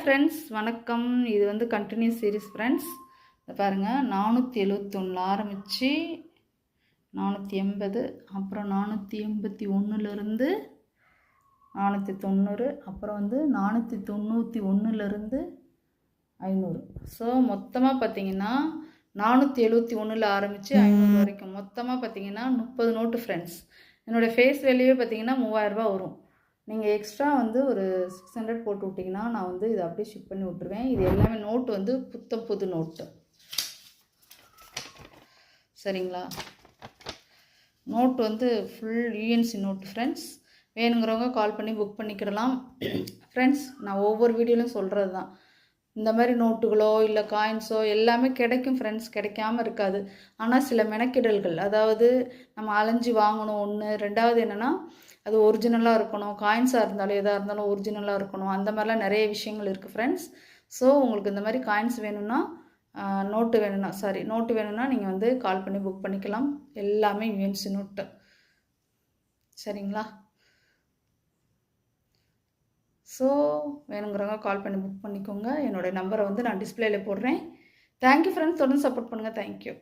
Friends, வணக்கம். இது வந்து கண்டினியூஸ் சீரிஸ் ஃப்ரெண்ட்ஸ். இதை பாருங்கள், 471 ஆரம்பித்து 480, அப்புறம் 481லேருந்து 490, அப்புறம் வந்து 491லேருந்து 500. ஸோ மொத்தமாக பார்த்தீங்கன்னா 471 ஆரம்பித்து 500 வரைக்கும் மொத்தமாக பார்த்தீங்கன்னா 30 நோட்டு ஃப்ரெண்ட்ஸ். என்னோடய ஃபேஸ் வேல்யூவே பார்த்தீங்கன்னா 3000 ரூபா வரும். நீங்கள் எக்ஸ்ட்ரா வந்து ஒரு 600 போட்டு விட்டிங்கன்னா நான் வந்து இதை அப்படியே ஷிப் பண்ணி விட்டுருவேன். இது எல்லாமே நோட்டு வந்து புது நோட்டு, சரிங்களா? நோட்டு வந்து ஃபுல் யூஎன்சி நோட்டு ஃப்ரெண்ட்ஸ். வேணுங்கிறவங்க கால் பண்ணி புக் பண்ணிக்கிடலாம் ஃப்ரெண்ட்ஸ். நான் ஒவ்வொரு வீடியோலையும் சொல்கிறது தான், இந்த மாதிரி நோட்டுகளோ இல்லை காயின்ஸோ எல்லாமே கிடைக்கும் ஃப்ரெண்ட்ஸ், கிடைக்காமல் இருக்காது. ஆனால் சில மெனக்கிடல்கள், அதாவது நம்ம அலைஞ்சி வாங்கணும் ஒன்று, ரெண்டாவது என்னென்னா அது ஒரிஜினலாக இருக்கணும். காயின்ஸாக இருந்தாலும் எதாக இருந்தாலும் ஒரிஜினலாக இருக்கணும். அந்த மாதிரிலாம் நிறைய விஷயங்கள் இருக்குது ஃப்ரெண்ட்ஸ். ஸோ உங்களுக்கு இந்த மாதிரி காயின்ஸ் வேணும்னா, நோட்டு வேணும்னா நீங்கள் வந்து கால் பண்ணி புக் பண்ணிக்கலாம். எல்லாமே யூஎன்சி நோட்டு, சரிங்களா? ஸோ வேணுங்கிறவங்க கால் பண்ணி புக் பண்ணிக்கோங்க. என்னோடய நம்பரை வந்து நான் டிஸ்பிளேயில் போடுறேன். தேங்க்யூ ஃப்ரெண்ட்ஸ், தொடர்ந்து சப்போர்ட் பண்ணுங்கள். தேங்க்யூ.